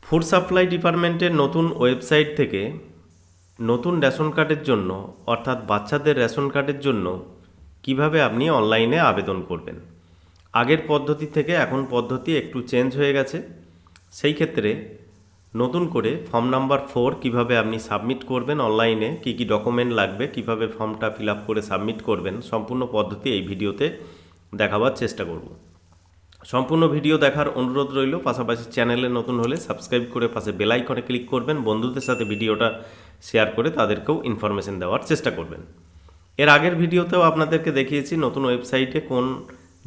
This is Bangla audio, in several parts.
ফুড সাপ্লাই ডিপার্টমেন্টের নতুন ওয়েবসাইট থেকে নতুন রেশন কার্ডের জন্য অর্থাৎ বাচ্চাদের রেশন কার্ডের জন্য কিভাবে আপনি অনলাইনে আবেদন করবেন। আগের পদ্ধতি থেকে এখন পদ্ধতি একটু চেঞ্জ হয়ে গেছে। সেই ক্ষেত্রে নতুন করে ফর্ম নাম্বার 4 কিভাবে আপনি সাবমিট করবেন অনলাইনে, কি কি ডকুমেন্ট লাগবে, কিভাবে ফর্মটা ফিল আপ করে সাবমিট করবেন, সম্পূর্ণ পদ্ধতি এই ভিডিওতে দেখাবার চেষ্টা করব। সম্পূর্ণ ভিডিও দেখার অনুরোধ রইল। পাশাপাশি চ্যানেলে নতুন হলে সাবস্ক্রাইব করে পাশে বেল আইকনে ক্লিক করবেন। বন্ধুদের সাথে ভিডিওটা শেয়ার করে তাদেরকেও ইনফরমেশন দেওয়ার চেষ্টা করবেন। এর আগের ভিডিওতেও আপনাদেরকে দেখিয়েছি নতুন ওয়েবসাইটে কোন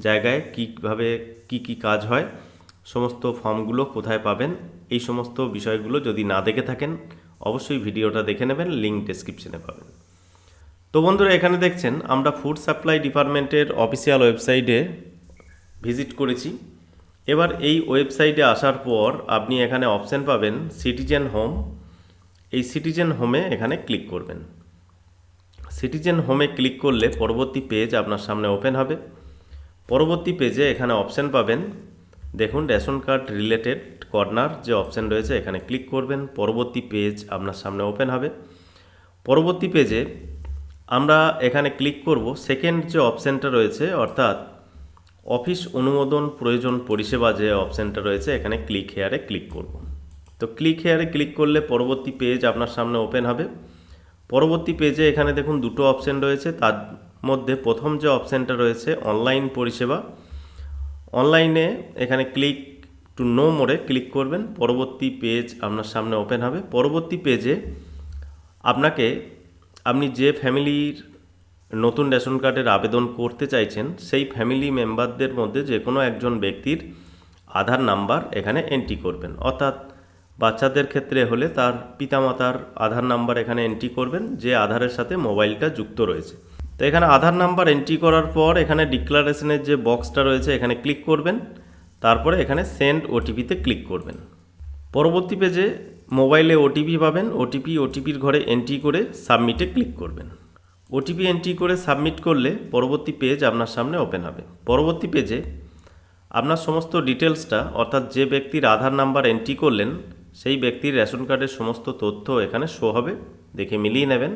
জায়গায় কীভাবে কি কাজ হয়, সমস্ত ফর্মগুলো কোথায় পাবেন, এই সমস্ত বিষয়গুলো যদি না দেখে থাকেন অবশ্যই ভিডিওটা দেখে নেবেন, লিঙ্ক ডেসক্রিপশনে পাবেন। তো বন্ধুরা, এখানে দেখছেন আমরা ফুড সাপ্লাই ডিপার্টমেন্টের অফিসিয়াল ওয়েবসাইটে ভিজিট করেছি। এবার এই ওয়েবসাইটে আসার পর আপনি এখানে অপশান পাবেন সিটিজেন হোম। এই সিটিজেন হোমে এখানে ক্লিক করবেন। সিটিজেন হোমে ক্লিক করলে পরবর্তী পেজ আপনার সামনে ওপেন হবে। পরবর্তী পেজে এখানে অপশান পাবেন, দেখুন রেশন কার্ড রিলেটেড কর্নার যে অপশান রয়েছে এখানে ক্লিক করবেন। পরবর্তী পেজ আপনার সামনে ওপেন হবে। পরবর্তী পেজে আমরা এখানে ক্লিক করব সেকেন্ড যে অপশানটা রয়েছে অর্থাৎ অফিস অনুমোদন প্রয়োজন পরিষেবা যে অপশানটা রয়েছে এখানে ক্লিক হেয়ারে ক্লিক করব। তো ক্লিক হেয়ারে ক্লিক করলে পরবর্তী পেজ আপনার সামনে ওপেন হবে। পরবর্তী পেজে এখানে দেখুন দুটো অপশান রয়েছে, তার মধ্যে প্রথম যে অপশানটা রয়েছে অনলাইন পরিষেবা, অনলাইনে এখানে ক্লিক টু নো মোরে ক্লিক করবেন। পরবর্তী পেজ আপনার সামনে ওপেন হবে। পরবর্তী পেজে আপনি যে ফ্যামিলির নতুন রেশন কার্ডের আবেদন করতে চাইছেন সেই ফ্যামিলি মেম্বারদের মধ্যে যে কোনো একজন ব্যক্তির আধার নাম্বার এখানে এন্ট্রি করবেন। অর্থাৎ বাচ্চাদের ক্ষেত্রে হলে তার পিতামাতার আধার নাম্বার এখানে এন্ট্রি করবেন যে আধারের সাথে মোবাইলটা যুক্ত রয়েছে। তো এখানে আধার নাম্বার এন্ট্রি করার পর এখানে ডিক্লারেশনের যে বক্সটা রয়েছে এখানে ক্লিক করবেন। তারপরে এখানে সেন্ড ওটিপিতে ক্লিক করবেন। পরবর্তী পেজে মোবাইলে ওটিপি পাবেন। ওটিপির ঘরে এন্ট্রি করে সাবমিটে ক্লিক করবেন। ওটিপি এন্ট্রি করে সাবমিট করলে পরবর্তী পেজ আপনার সামনে ওপেন হবে। পরবর্তী পেজে আপনার সমস্ত ডিটেলসটা অর্থাৎ যে ব্যক্তির আধার নাম্বার এন্ট্রি করলেন সেই ব্যক্তির রেশন কার্ডের সমস্ত তথ্য এখানে শো হবে। দেখে মিলিয়ে নেবেন।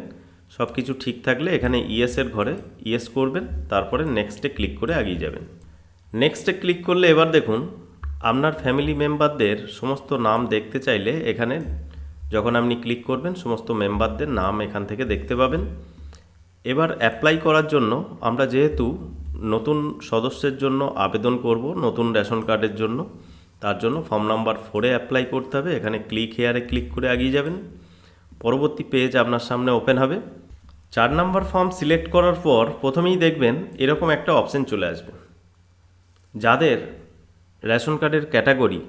সব কিছু ঠিক থাকলে এখানে ইয়েসের ঘরে ইয়েস করবেন, তারপরে নেক্সটে ক্লিক করে এগিয়ে যাবেন। নেক্সটে ক্লিক করলে এবার দেখুন আপনার ফ্যামিলি মেম্বারদের সমস্ত নাম দেখতে চাইলে এখানে যখন আপনি ক্লিক করবেন সমস্ত মেম্বারদের নাম এখান থেকে দেখতে পাবেন। এবার অ্যাপ্লাই করার জন্য আমরা যেহেতু নতুন সদস্যের জন্য আবেদন করব নতুন রেশন কার্ডের জন্য, তার জন্য ফর্ম নাম্বার 4-এ অ্যাপ্লাই করতে হবে। এখানে ক্লিক হেয়ারে ক্লিক করে এগিয়ে যাবেন। পরবর্তী পেজ আপনার সামনে ওপেন হবে। 4 নম্বর ফর্ম সিলেক্ট করার পর প্রথমেই দেখবেন এরকম একটা অপশান চলে আসবে। যাদের রেশন কার্ডের ক্যাটাগরি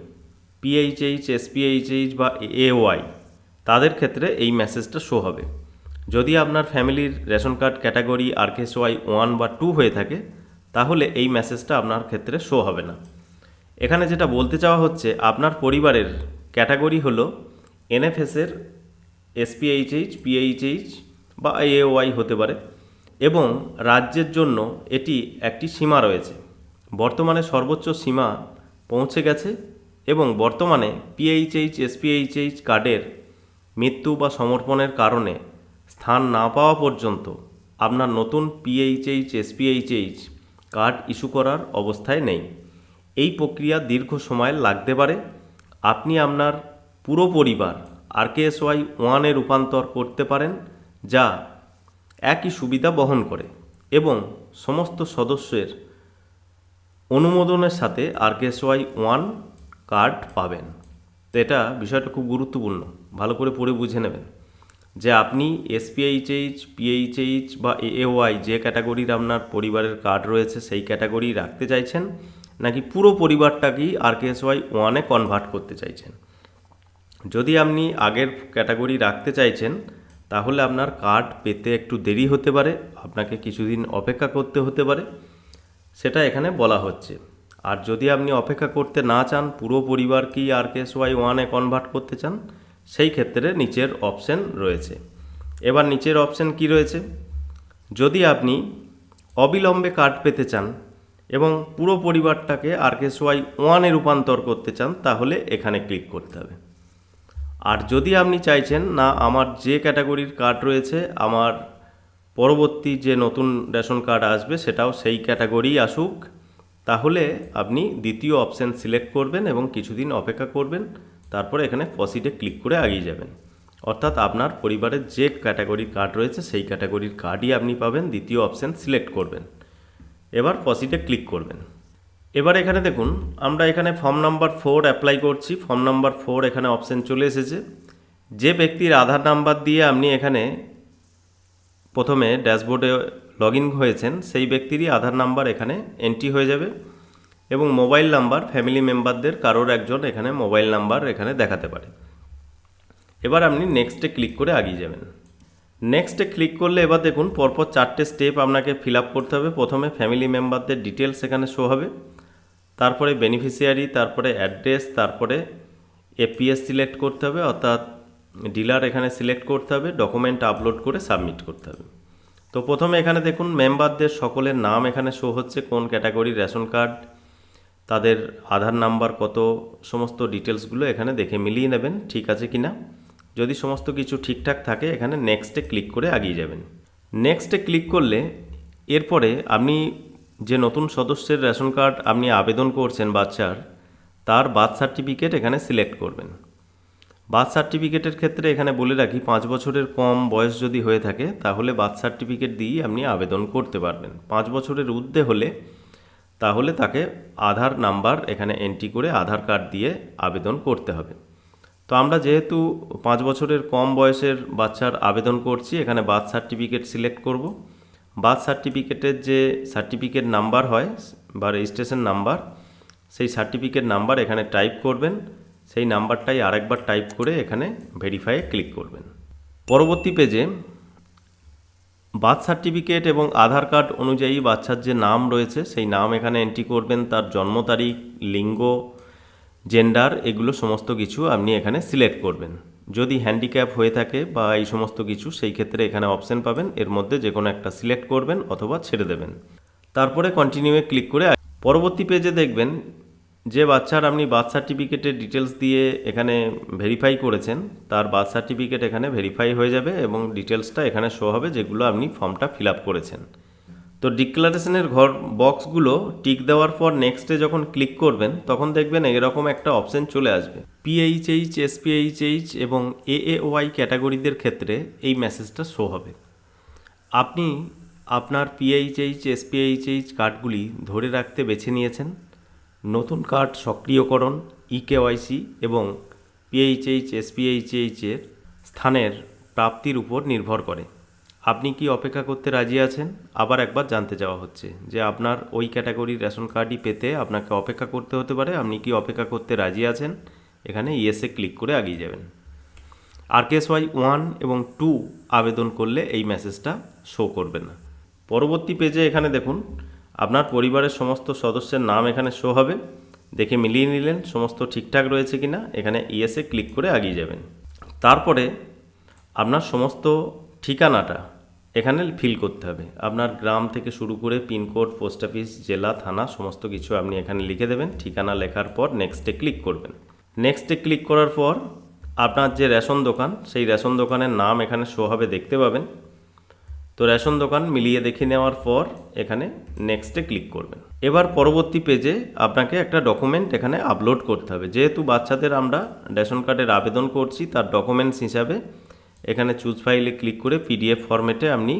পিএইচএইচ, এসপিএইচএইচ বা এওয়াই তাদের ক্ষেত্রে এই মেসেজটা শো হবে। যদি আপনার ফ্যামিলির রেশন কার্ড ক্যাটাগরি আরকেএসওয়াই 1 বা 2 হয়ে থাকে তাহলে এই মেসেজটা আপনার ক্ষেত্রে শো হবে না। এখানে যেটা বলতে চাওয়া হচ্ছে আপনার পরিবারের ক্যাটাগরি হলো এনএফএসের এসপিএইচএইচ, পিএইচএইচ বা এওয়াই হতে পারে এবং রাজ্যের জন্য এটি একটি সীমা রয়েছে। বর্তমানে সর্বোচ্চ সীমা পৌঁছে গেছে এবং বর্তমানে পিএইচএইচ, এসপিএইচএইচ কার্ডের মৃত্যু বা সমর্পণের কারণে স্থান না পাওয়া পর্যন্ত আপনার নতুন পিএইচএইচ, এসপিএইচএইচ কার্ড ইস্যু করার অবস্থায় নেই। এই প্রক্রিয়া দীর্ঘ সময় লাগতে পারে। আপনি আপনার পুরো পরিবার আরকেএসওয়াই 1-এ রূপান্তর করতে পারেন, যা একই সুবিধা বহন করে এবং সমস্ত সদস্যের অনুমোদনের সাথে আরকেএসওয়াই 1 কার্ড পাবেন। তো এটা বিষয়টা খুব গুরুত্বপূর্ণ, ভালো করে পড়ে বুঝে নেবেন যে আপনি এসপিএইচএইচ, পিএইচএইচ বা এওয়াই যে ক্যাটাগরির আপনার পরিবারের কার্ড রয়েছে সেই ক্যাটাগরি রাখতে চাইছেন নাকি পুরো পরিবারটাকেই আরকেএসওয়াই 1-এ কনভার্ট করতে চাইছেন। যদি আপনি আগের ক্যাটাগরি রাখতে চাইছেন তাহলে আপনার কার্ড পেতে একটু দেরি হতে পারে, আপনাকে কিছুদিন অপেক্ষা করতে হতে পারে, সেটা এখানে বলা হচ্ছে। আর যদি আপনি অপেক্ষা করতে না চান, পুরো পরিবারকেই আরকেএসওয়াই 1-এ কনভার্ট করতে চান, সেই ক্ষেত্রে নিচের অপশান রয়েছে। এবার নিচের অপশান কি রয়েছে, যদি আপনি অবিলম্বে কার্ড পেতে চান এবং পুরো পরিবারটাকে আরকেএসওয়াই 1-এ রূপান্তর করতে চান তাহলে এখানে ক্লিক করতে হবে। আর যদি আপনি চাইছেন না আমার যে ক্যাটাগরির কার্ড রয়েছে আমার পরবর্তী যে নতুন রেশন কার্ড আসবে সেটাও সেই ক্যাটাগরি আসুক, তাহলে আপনি দ্বিতীয় অপশান সিলেক্ট করবেন এবং কিছুদিন অপেক্ষা করবেন, তারপরে এখানে প্রসিডে ক্লিক করে এগিয়ে যাবেন। অর্থাৎ আপনার পরিবারের যে ক্যাটাগরির কার্ড রয়েছে সেই ক্যাটাগরির কার্ডই আপনি পাবেন, দ্বিতীয় অপশান সিলেক্ট করবেন, এবার প্রসিডে ক্লিক করবেন। এবার এখানে দেখুন আমরা এখানে ফর্ম নাম্বার 4 অ্যাপ্লাই করছি। ফর্ম নাম্বার 4 এখানে অপশান চলে এসেছে। যে ব্যক্তির আধার নাম্বার দিয়ে আপনি এখানে প্রথমে ড্যাশবোর্ডে লগ ইন হয়েছেন সেই ব্যক্তিরই আধার নাম্বার এখানে এন্ট্রি হয়ে যাবে এবং মোবাইল নাম্বার ফ্যামিলি মেম্বারদের কারোর একজন এখানে মোবাইল নাম্বার এখানে দেখাতে পারে। এবার আপনি নেক্সটে ক্লিক করে এগিয়ে যাবেন। নেক্সটে ক্লিক করলে এবার দেখুন পরপর 4টে স্টেপ আপনাকে ফিল আপ করতে হবে। প্রথমে ফ্যামিলি মেম্বারদের ডিটেলস এখানে শো হবে, তারপরে বেনিফিশিয়ারি, তারপরে অ্যাড্রেস, তারপরে এপিএস সিলেক্ট করতে হবে অর্থাৎ ডিলার এখানে সিলেক্ট করতে হবে, ডকুমেন্ট আপলোড করে সাবমিট করতে হবে। তো প্রথমে এখানে দেখুন মেম্বারদের সকলের নাম এখানে শো হচ্ছে, কোন ক্যাটাগরির রেশন কার্ড, তাদের আধার নাম্বার কত, সমস্ত ডিটেলসগুলো এখানে দেখে মিলিয়ে নেবেন ঠিক আছে কিনা। যদি সমস্ত কিছু ঠিকঠাক থাকে এখানে নেক্সটে ক্লিক করে এগিয়ে যাবেন। নেক্সটে ক্লিক করলে এরপরে আপনি যে নতুন সদস্যের রেশন কার্ড আপনি আবেদন করছেন বাচ্চার, তার বার্থ সার্টিফিকেট এখানে সিলেক্ট করবেন। বার্থ সার্টিফিকেটের ক্ষেত্রে এখানে বলে রাখি 5 বছরের কম বয়স যদি হয়ে থাকে তাহলে বার্থ সার্টিফিকেট দিয়েই আপনি আবেদন করতে পারবেন। 5 বছরের ঊর্ধ্বে হলে তাহলে তাকে আধার নাম্বার এখানে এন্ট্রি করে আধার কার্ড দিয়ে আবেদন করতে হবে। তো আমরা যেহেতু 5 বছরের কম বয়সের বাচ্চার আবেদন করছি এখানে বার্থ সার্টিফিকেট সিলেক্ট করব। বার্থ সার্টিফিকেটের যে সার্টিফিকেট নাম্বার হয় বা রেজিস্ট্রেশন নাম্বার, সেই সার্টিফিকেট নাম্বার এখানে টাইপ করবেন, সেই নাম্বারটাই আরেকবার টাইপ করে এখানে ভেরিফাইয়ে ক্লিক করবেন। পরবর্তী পেজে বার্থ সার্টিফিকেট এবং আধার কার্ড অনুযায়ী বাচ্চার যে নাম রয়েছে সেই নাম এখানে এন্ট্রি করবেন, তার জন্ম তারিখ, লিঙ্গ, জেন্ডার, এগুলো সমস্ত কিছু আপনি এখানে সিলেক্ট করবেন। যদি হ্যান্ডিক্যাপ হয়ে থাকে বা এই সমস্ত কিছু সেই ক্ষেত্রে এখানে অপশান পাবেন, এর মধ্যে যে কোনো একটা সিলেক্ট করবেন অথবা ছেড়ে দেবেন। তারপরে কন্টিনিউয়ে ক্লিক করে পরবর্তী পেজে দেখবেন যে বাচ্চার আপনি বার্থ সার্টিফিকেটের ডিটেলস দিয়ে এখানে ভেরিফাই করেছেন তার বার্থ সার্টিফিকেট এখানে ভেরিফাই হয়ে যাবে এবং ডিটেলসটা এখানে শো হবে যেগুলো আপনি ফর্মটা ফিল আপ করেছেন। তো ডিক্লারেশনের বক্সগুলো টিক দেওয়ার পর নেক্সটে যখন ক্লিক করবেন তখন দেখবেন এরকম একটা অপশান চলে আসবে। পিএইচএইচ, এসপিএইচএইচ এবং এএওয়াই ক্যাটাগরিদের ক্ষেত্রে এই মেসেজটা শো হবে। আপনি আপনার পিএইচএইচ, এসপিএইচএইচ কার্ডগুলি ধরে রাখতে বেছে নিয়েছেন। নতুন কার্ড সক্রিয়করণ, ইকেওয়াইসি এবং পিএইচএইচ, এসপিএইচএইচের স্থানের প্রাপ্তির উপর নির্ভর করে। আপনি কি অপেক্ষা করতে রাজি আছেন? আবার একবার জানতে চাওয়া হচ্ছে যে আপনার ওই ক্যাটাগরির রেশন কার্ডই পেতে আপনাকে অপেক্ষা করতে হতে পারে। আপনি কি অপেক্ষা করতে রাজি আছেন? এখানে ইয়েসে ক্লিক করে এগিয়ে যাবেন। RKSY 1 এবং 2 আবেদন করলে এই মেসেজটা শো করবে না। পরবর্তী পেজে এখানে দেখুন আপনার পরিবারের সমস্ত সদস্যের নাম এখানে শো হবে। দেখে মিলিয়ে নিলেন সমস্ত ঠিকঠাক রয়েছে কিনা, এখানে ইয়েসে ক্লিক করে এগিয়ে যাবেন। তারপরে আপনার সমস্ত ঠিকানাটা এখানে ফিল করতে হবে। আপনার গ্রাম থেকে শুরু করে পিনকোড, পোস্ট অফিস, জেলা, থানা সমস্ত কিছু আপনি এখানে লিখে দেবেন। ঠিকানা লেখার পর নেক্সটে ক্লিক করবেন। নেক্সটে ক্লিক করার পর আপনার যে রেশন দোকান সেই রেশন দোকানের নাম এখানে শো হবে, দেখতে পাবেন। তো রেশন দোকান মিলিয়ে দেখে নেওয়ার পর এখানে নেক্সটে ক্লিক করবেন। এবার পরবর্তী পেজে আপনাকে একটা ডকুমেন্ট এখানে আপলোড করতে হবে। যেহেতু বাচ্চাদের আমরা রেশন কার্ডের আবেদন করছি তার ডকুমেন্টস হিসাবে এখানে চুজ ফাইলে ক্লিক করে পিডিএফ ফরম্যাটে আপনি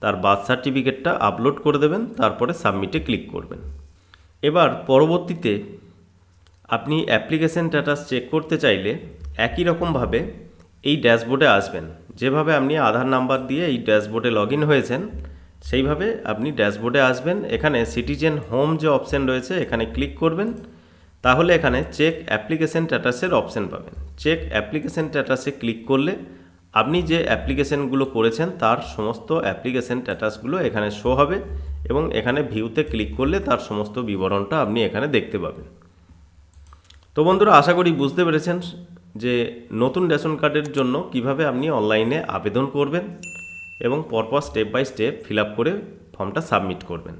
তার বার্থ সার্টিফিকেটটা আপলোড করে দেবেন, তারপরে সাবমিটে ক্লিক করবেন। এবার পরবর্তীতে আপনি অ্যাপ্লিকেশন স্ট্যাটাস চেক করতে চাইলে একই রকমভাবে এই ড্যাশবোর্ডে আসবেন। যেভাবে আপনি আধার নাম্বার দিয়ে এই ড্যাশবোর্ডে লগ ইন হয়েছেন সেইভাবে আপনি ড্যাশবোর্ডে আসবেন। এখানে সিটিজেন হোম যে অপশান রয়েছে এখানে ক্লিক করবেন, তাহলে এখানে চেক অ্যাপ্লিকেশন স্ট্যাটাসের অপশান পাবেন। চেক অ্যাপ্লিকেশন স্ট্যাটাসে ক্লিক করলে আপনি যে অ্যাপ্লিকেশনগুলো করেছেন তার সমস্ত অ্যাপ্লিকেশন স্ট্যাটাসগুলো এখানে শো হবে এবং এখানে ভিউতে ক্লিক করলে তার সমস্ত বিবরণটা আপনি এখানে দেখতে পাবেন। তো বন্ধুরা, আশা করি বুঝতে পেরেছেন যে নতুন রেশন কার্ডের জন্য কিভাবে আপনি অনলাইনে আবেদন করবেন এবং পরপর step by step fill up করে ফর্মটা সাবমিট করবেন।